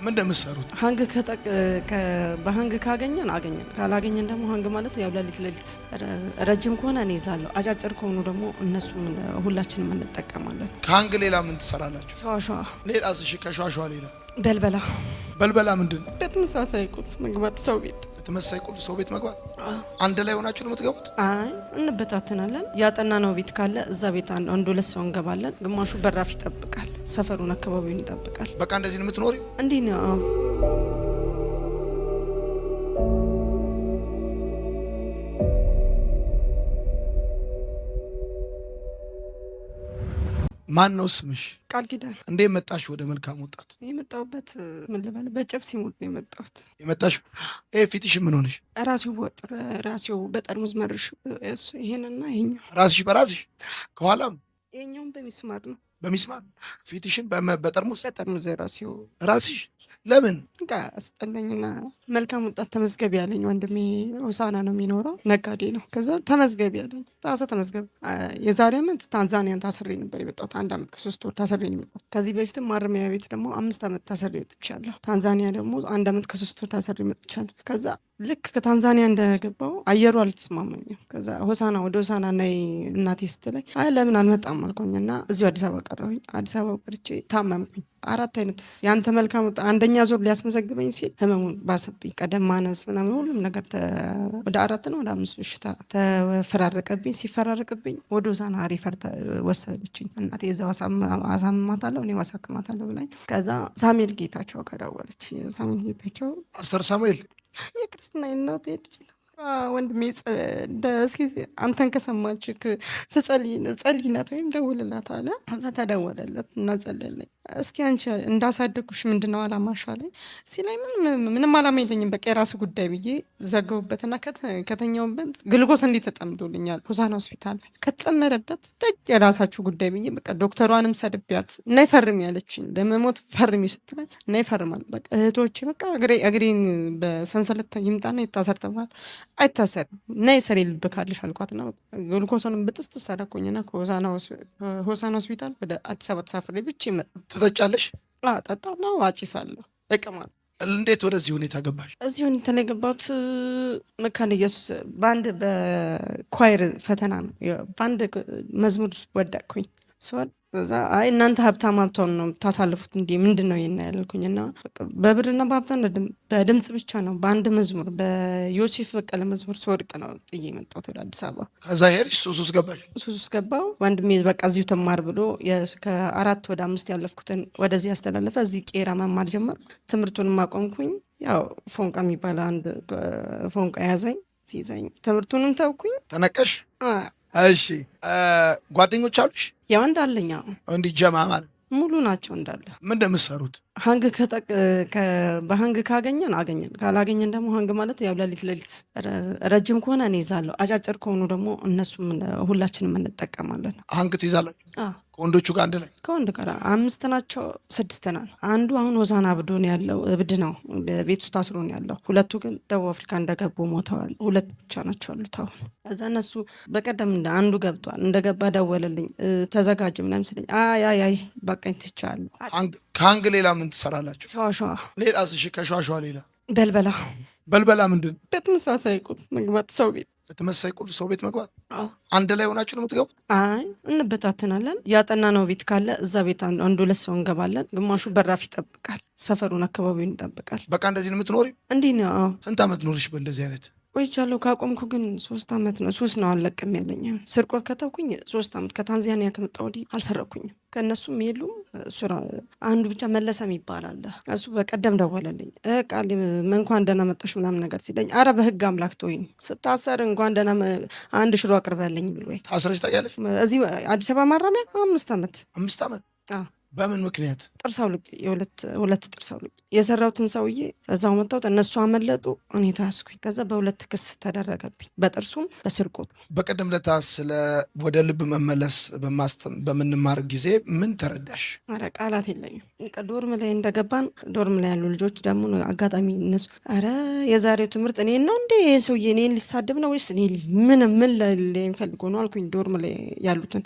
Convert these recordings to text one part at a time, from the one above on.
ምን እንደምትሰሩት? ሃንግ በሃንግ ካገኘን አገኘን፣ ካላገኘን ደግሞ ሃንግ ማለት ያው ሌሊት ረጅም ከሆነ እኔ ይዛለሁ፣ አጫጭር ከሆኑ ደግሞ እነሱም ሁላችንም እንጠቀማለን። ከሃንግ ሌላ ምን ትሰራላችሁ? ሸዋሸዋ ሌላ ከሸዋሸዋ ሌላ በልበላ ምንድን? በተመሳሳይ ቁልፍ መግባት ሰው ቤት በተመሳሳይ ቁልፍ ሰው ቤት መግባት። አንድ ላይ ሆናችሁ ነው የምትገቡት? አይ እንበታተናለን። ያጠናነው ቤት ካለ እዛ ቤት አንድ ሁለት ሰው እንገባለን። ግማሹ በራፍ ይጠብቃል፣ ሰፈሩን አካባቢውን ይጠብቃል። በቃ እንደዚህ ነው የምትኖሪው? እንዲህ ነው። ማን ነው ስምሽ? ቃል ኪዳን። እንዴት መጣሽ ወደ መልካም ወጣት? የመጣሁበት ምን ልበል፣ በጨብሲ ሙሉ ነው የመጣሁት። የመጣሽው ፊትሽ ምን ሆነሽ? ራሴው በጠርሙዝ መርሽ፣ ይሄንና ይሄኛው። ራስሽ በራስሽ? ከኋላም ይሄኛውን በሚስማር ነው። በሚስማር ፊትሽን በጠርሙዝ ራስሽ? ለምን? በቃ አስጠላኝና መልካም ወጣት ተመዝገቢ ያለኝ ወንድሜ ሆሳና ነው የሚኖረው፣ ነጋዴ ነው። ከዛ ተመዝገቢ ያለኝ ራስህ ተመዝገብ። የዛሬ ዓመት ታንዛኒያን ታስሬ ነበር የመጣሁት። 1 ዓመት ከ3 ወር ታስሬ ነው የመጣሁት። ከዚህ በፊትም ማረሚያ ቤት ደግሞ 5 ዓመት ታስሬ ወጥቻለሁ። ታንዛኒያ ደግሞ 1 ዓመት ከ3 ወር ታስሬ መጥቻለሁ። ከዛ ልክ ከታንዛኒያ እንደገባው አየሩ አልተስማማኝም። ከዛ ወደ ሆሳና ነይ እናቴ ስትለኝ አይ ለምን አልመጣም አልኩኝና እዚሁ አዲስ አበባ ቀረሁኝ። አዲስ አበባ ቀርቼ ታመምኩኝ። 4 አይነት ያንተ መልካም አንደኛ ዞር ሊያስመዘግበኝ ሲል ህመሙን ባሰብኝ። ቀደም ማነስ ምናምን ሁሉም ነገር ወደ 4 ነው ወደ 5 በሽታ ተፈራረቀብኝ። ሲፈራረቅብኝ ወደ ሆሳና ሪፈር ወሰደችኝ እናቴ። እዛው አሳምማታለሁ እኔ አሳክማታለሁ ብላኝ። ከዛ ሳሙኤል ጌታቸው ጋር ደወለች። ሳሙኤል ጌታቸው ፓስተር ሳሙኤል የክርስትና እናቴ ልጅ ወንድሜ እስኪ አንተን ከሰማች ጸልይላት ወይም ደውልላት አለ። ከዛ ተደወለለት እና ጸለለኝ። እስኪ አንቺ እንዳሳደጉሽ ምንድነው አላማሽ አለኝ። ሲላይ ምንም አላማ የለኝም በቃ የራስ ጉዳይ ብዬ ዘገቡበትና ከተኛውበት ግልጎስ እንዴት ተጠምዶልኛል ሆሳና ሆስፒታል ከተጠመረበት የራሳችሁ ጉዳይ ብዬ በቃ ዶክተሯንም ሰድቢያት እና ይፈርም ያለችኝ ለመሞት ፈርሚ ስትለኝ እና ይፈርማል በቃ እህቶቼ በቃ እግሬን በሰንሰለት ይምጣና ይታሰር ተባለ። አይታሰርም እና የሰሬ ልብ ካለሽ አልኳትና ግሉኮሶንም ብጥስጥ ሰረኩኝና ከሆሳና ሆስፒታል ወደ አዲስ አበባ ተሳፍሬ ብቻ ይመጣ። ትጠጫለሽ? ጠጣና አጭሳለሁ፣ እቅማለሁ። እንዴት ወደዚህ ሁኔታ ገባሽ? እዚህ ሁኔታ ላይ ገባሁት መካነ ኢየሱስ በኳይር ፈተና ነው። በአንድ መዝሙር ወደቅኩኝ። እዛ አይ እናንተ ሀብታም ነው ታሳልፉት እንዴ ምንድን ነው ይና ያልኩኝና በብርና በሀብታም በድምጽ ብቻ ነው። በአንድ መዝሙር በዮሴፍ በቀለ መዝሙር ስወድቅ ነው ጥዬ መጣሁት ወደ አዲስ አበባ። ከዛ ሄድሽ ሱስ ገባሽ? ሱስ ገባው። ወንድሜ በቃ እዚሁ ተማር ብሎ ከ4 ወደ 5 ያለፍኩትን ወደዚህ ያስተላለፈ። እዚህ ቄራ መማር ጀመር። ትምህርቱንም አቆምኩኝ። ያው ፎንቃ የሚባል አንድ ፎንቃ ያዘኝ። ሲይዘኝ ትምህርቱንም ተውኩኝ። ተነቀሽ? እሺ ጓደኞች አሉሽ? ያው እንዳለኛ እንዲህ ጀማ ማለት ሙሉ ናቸው እንዳለ። ምን እንደምትሰሩት? ሃንግ በሃንግ ካገኘን አገኘን፣ ካላገኘን ደግሞ ሃንግ ማለት ያው ሌሊት ረጅም ከሆነ እኔ ይዛለሁ፣ አጫጭር ከሆኑ ደግሞ እነሱም ሁላችንም እንጠቀማለን። ሃንግ ትይዛላችሁ? ከወንዶቹ ጋር አንድ ላይ? ከወንድ ጋር 5 ናቸው 6 ናል። አንዱ አሁን ሆሳና አብዶ ነው ያለው፣ እብድ ነው፣ ቤት ውስጥ ታስሮ ነው ያለው። 2ቱ ግን ደቡብ አፍሪካ እንደገቡ ሞተዋል። 2 ብቻ ናቸው አሉት አሁን። እዛ እነሱ በቀደም አንዱ ገብቷል። እንደገባ ደወለልኝ፣ ተዘጋጅ ምናምን ሲለኝ አይ በቃኝ ትቻለሁ። ከሃንግ ሌላ ምን ትሰራላችሁ? ሸዋሸዋ ሌላ? እሺ ከሸዋሸዋ ሌላ? በልበላ ምንድን? በተመሳሳይ ቁልፍ መግባት ሰው ቤት በተመሳሳይ ቁልፍ ሰው ቤት መግባት። አንድ ላይ ሆናችሁ ነው የምትገቡት? አይ እንበታተናለን። ያጠናነው ቤት ካለ እዛ ቤት አንድ ሁለት ሰው እንገባለን። ግማሹ በራፍ ይጠብቃል፣ ሰፈሩን አካባቢውን ይጠብቃል። በቃ እንደዚህ ነው የምትኖሪው? እንዲህ ነው። ስንት ዓመት ኖርሽ በእንደዚህ አይነት? ቆይቻለሁ። ካቆምኩ ግን 3 ዓመት ነው። ሱስ ነው አልለቅም ያለኝ። ስርቆት ከተውኩኝ 3 ዓመት። ከታንዛኒያ ከመጣሁ ወዲህ አልሰረኩኝም። ከእነሱም የሉም። አንዱ ብቻ መለሰም ይባላል። እሱ በቀደም ደወለልኝ። ቃል እንኳን ደህና መጣሽ ምናምን ነገር ሲለኝ አረ በህግ አምላክ ተወኝ፣ ስታሰር እንኳን ደህና አንድ ሽሮ አቅርበልኝ ብሎ። ታስረሽ ታውቂያለሽ? እዚህ አዲስ አበባ ማረሚያ 5 ዓመት። 5 ዓመት? በምን ምክንያት? ጥርስ አውልቄ ሁለት ጥርስ አውልቄ የሰራሁትን ሰውዬ እዛው መጣሁት። እነሱ አመለጡ፣ እኔ ታስኩኝ። ከዛ በ2 ክስ ተደረገብኝ፣ በጥርሱም በስርቆቱ። በቀደም ለታ ስለ ወደ ልብ መመለስ በምንማር ጊዜ ምን ተረዳሽ? ኧረ ቃላት የለኝም። ዶርም ላይ እንደገባን ዶርም ላይ ያሉ ልጆች ደግሞ አጋጣሚ እነሱ ኧረ የዛሬው ትምህርት እኔን ነው እንዴ ሰውዬ እኔን ሊሳደብ ነው ወይስ ምን ፈልጎ ነው አልኩኝ። ዶርም ላይ ያሉትን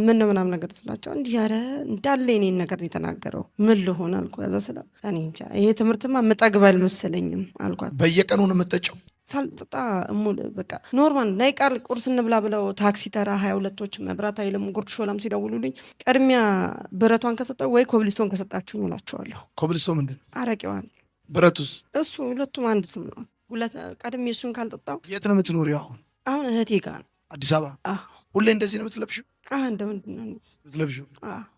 ምን ነው ምናምን ነገር ስላቸው እንዲህ ኧረ እንዳለ እኔን የገረመኝ ነገር ነው የተናገረው። ምን ልሆን አልኩ። ከዛ ስለ እኔ እንጃ ይሄ ትምህርትማ የምጠግብ አልመሰለኝም አልኳት። በየቀኑ ነው የምትጠጪው? ሳልጠጣ እሙል በቃ ኖርማል ናይ ቃል ቁርስ እንብላ ብለው ታክሲ ተራ 22ቶች መብራት ኃይልም ጉርድ ሾላም ሲደውሉልኝ ቅድሚያ ብረቷን ከሰጠው ወይ ኮብልስቶን ከሰጣችሁኝ እላቸዋለሁ። ኮብልስቶን ምንድን? አረቄዋን። ብረቱስ? እሱ ሁለቱም አንድ ስም ነው። ቀድሜ እሱን ካልጠጣው። የት ነው የምትኖሪው አሁን? አሁን እህቴ ጋር ነው አዲስ አበባ። ሁሌ እንደዚህ ነው የምትለብሽው? እንደምንድን ነው የምትለብሽው?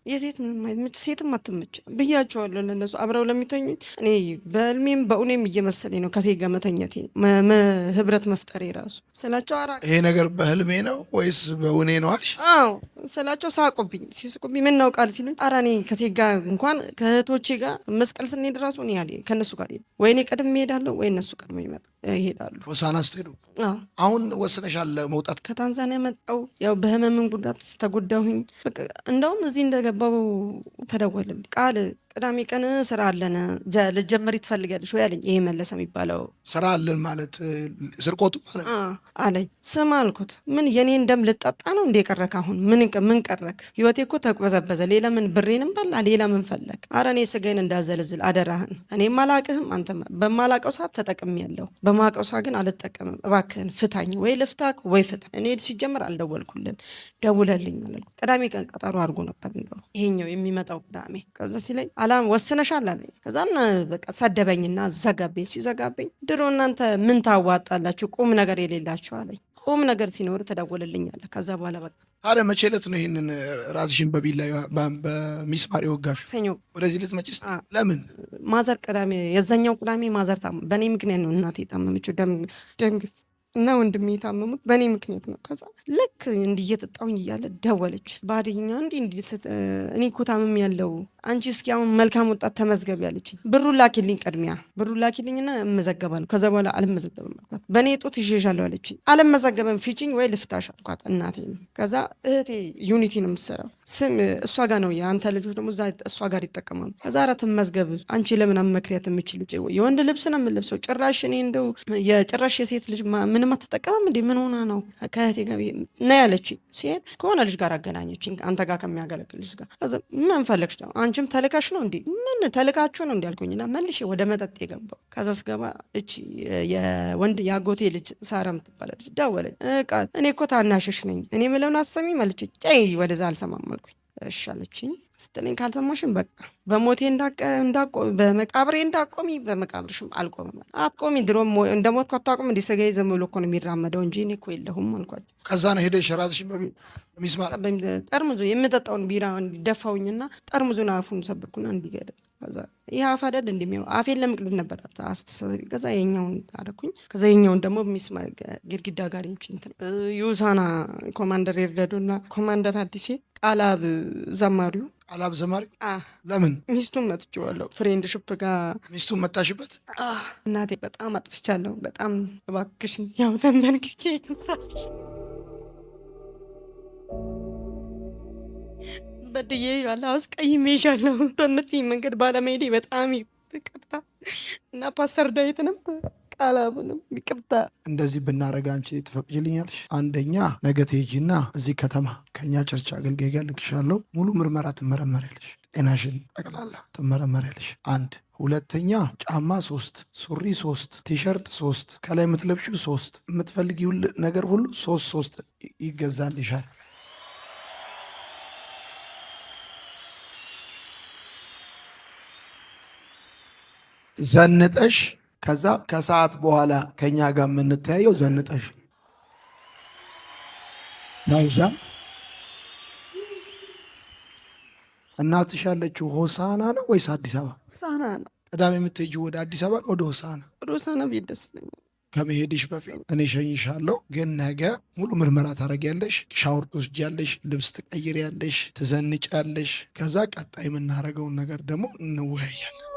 የሴት ሴትም አትመች ብያቸዋለሁ ለነሱ አብረው ለሚተኙኝ። እኔ በህልሜም በእውኔም እየመሰለኝ ነው ከሴት ጋር መተኘቴ ህብረት መፍጠሬ ራሱ ስላቸው። ይሄ ነገር በህልሜ ነው ወይስ በእውኔ ነው አልሽ? አዎ ስላቸው ሳቁብኝ። ሲስቁብኝ ምን ናውቃል ሲሉኝ፣ ኧረ እኔ ከሴት ጋር እንኳን ከእህቶቼ ጋር መስቀል ስንሄድ ራሱ እኔ ከእነሱ ጋር ወይ እኔ ቀድሜ እሄዳለሁ ወይ እነሱ ቀድሞ ይሄዳሉ። ሆሳዕና ስትሄዱ አሁን ወስነሻል መውጣት? ከታንዛኒያ መጣሁ። ያው በህመምን ጉዳት ተጎዳሁኝ። እንደውም እዚህ እንደገባው ተደወልልኝ። ቃል ቅዳሜ ቀን ስራ አለን ልትጀምሪ ትፈልጊያለሽ ወይ አለኝ። ይሄ መለሰ የሚባለው ስራ አለን ማለት ስርቆቱ ማለት አለኝ። ስማ አልኩት፣ ምን የኔን ደም ልጠጣ ነው እንዴ ቀረክ? አሁን ምን ቀረክ? ህይወቴ እኮ ተቅበዘበዘ። ሌላ ምን ብሬንም በላ ሌላ ምን ፈለግ? አረ እኔ ስጋዬን እንዳዘልዝል አደራህን። እኔም አላቅህም፣ አንተ በማላቀው ሰዓት ተጠቅሜያለሁ፣ በማቀው ሰዓት ግን አልጠቀምም። እባክህን ፍታኝ፣ ወይ ልፍታክ ወይ ፍታ። እኔ ሲጀምር አልደወልኩልን፣ ደውለልኝ አለ። ቅዳሜ ቀን ቀጠሮ አድርጎ ነበር እንደው ይሄኛው የሚመጣው ቅዳሜ። ከዛ ሲለኝ አላም ወስነሻል አለኝ። ከዛን በቃ ሰደበኝና ዘጋቤኝ። ሲዘጋቤኝ ድሮ እናንተ ምን ታዋጣላችሁ ቁም ነገር የሌላችሁ አለኝ። ቁም ነገር ሲኖር ተደወልልኛል። ከዛ በኋላ በቃ ታዲያ መቼ ዕለት ነው ይሄንን ራስሽን በቢላ በሚስማር የወጋሽ? ሰኞ ወደዚህ ልትመጪ? ለምን? ማዘር ቅዳሜ የዛኛው ቅዳሜ ማዘር በእኔ ምክንያት ነው እናቴ የታመመችው ደም ግፊት እና ወንድሜ የታመሙት በእኔ ምክንያት ነው። ከዛ ልክ እንዲህ እየጠጣሁኝ እያለ ደወለች። ባድኛ እኔ እኮ ታምም ያለው አንቺ እስኪ አሁን መልካም ወጣት ተመዝገብ ያለችኝ። ብሩን ላኪልኝ፣ ቅድሚያ ብሩን ላኪልኝና እመዘገባለሁ። ከዛ በኋላ አልመዘገብም አልኳት። በእኔ ጡት ይዤሻለሁ አለችኝ። አልመዘገብም ፊችኝ ወይ ልፍታሽ አልኳት እናቴ ነው። ከዛ እህቴ ዩኒቲ ነው የምትሰራው ስም እሷ ጋር ነው። የአንተ ልጆች ደግሞ እሷ ጋር ይጠቀማሉ። ከዛ ኧረ ትመዝገብ አንቺ ለምን መክሪያት የምችል የወንድ ልብስ ነው የምንለብሰው። ጭራሽ እኔ እንደው የጭራሽ የሴት ልጅ ምንም አትጠቀምም እንዴ? ምን ሆና ነው? ከእህቴ ጋር ና ያለችኝ። ሲሄድ ከሆነ ልጅ ጋር አገናኘችኝ፣ አንተ ጋር ከሚያገለግል ልጅ ጋር። ከዛ ምን ፈለግሽ ነው? አንቺም ተልካሽ ነው እንዴ? ምን ተልካችሁ ነው እንዲ አልኩኝና መልሼ ወደ መጠጥ የገባው። ከዛ ስገባ እቺ የአጎቴ ልጅ ሳራ የምትባለ ልጅ ደወለች። እኔ እኮ ታናሽሽ ነኝ፣ እኔ ምለውን አሰሚ መልችኝ። ወደዛ አልሰማም አልኩኝ። እሺ አለችኝ። ስትለኝ ካልሰማሽም በቃ በሞቴ በመቃብሬ እንዳቆሚ በመቃብርሽም አልቆምም። አትቆሚ፣ ድሮም እንደ ሞትኩ አታውቅም። እንዲህ ስጋዬ ዝም ብሎ እኮ ነው የሚራመደው እንጂ እኔ እኮ የለሁም አልኳቸው። ከዛ ነው ሄደሽ ራስሽን በሚስማር ጠርሙዙ የምጠጣውን ቢራ ደፋውኝና ጠርሙዙን አፉን ሰብርኩና እንዲገደል። ከዛ ይህ አፍ አይደል እንደሚያው አፌን ለምቅልድ ነበር አስተሳሰቢ። ከዛ የኛውን አደረኩኝ። ከዛ የኛውን ደግሞ ሚስማር ግድግዳ ጋር እንትን ዩሳና ኮማንደር ይረዱና ኮማንደር አዲሴ ቃላብ ዘማሪው ቃላብ ዘማሪ ለምን ሚስቱን መጥቼዋለሁ። ፍሬንድሽፕ ጋር ሚስቱን መታሽበት? እናቴ በጣም አጥፍቻለሁ። በጣም እባክሽን ያው ተንበርክኬ በድዬሻለሁ፣ አስቀይሜሻለሁ። በምትይኝ መንገድ ባለመሄዴ በጣም ይቅርታ እና ፓስተር ዳዊትንም ቃላቡንም ይቅርታ። እንደዚህ ብናረጋ አንቺ ትፈቅጅልኛለሽ? አንደኛ ነገ ትሄጂና እዚህ ከተማ ከእኛ ቸርች አገልጋይ ጋር ልክሻለሁ። ሙሉ ምርመራ ትመረመሪያለሽ። ጤናሽን ጠቅላላ ትመረመሪያለሽ። አንድ ሁለተኛ ጫማ 3 ሱሪ 3 ቲሸርት 3 ከላይ የምትለብሺው 3 የምትፈልጊው ነገር ሁሉ 3 ይገዛልሻል። ዘንጠሽ ከዛ ከሰዓት በኋላ ከኛ ጋር የምንተያየው ዘንጠሽ ናዛ። እናትሽ ያለችው ሆሳዕና ነው ወይስ አዲስ አበባ? ሆሳዕና ነው። ቅዳሜ የምትሄጂው ወደ አዲስ አበባ ወደ ሆሳዕና? ወደ ሆሳዕና ቤት ደስ ይለኛል። ከመሄድሽ በፊት እኔ ሸኝሻለሁ፣ ግን ነገ ሙሉ ምርመራ ታደርጊያለሽ፣ ሻወር ትወስጃለሽ፣ ልብስ ትቀይሪያለሽ፣ ትዘንጫለሽ። ከዛ ቀጣይ የምናደርገውን ነገር ደግሞ እንወያያለን።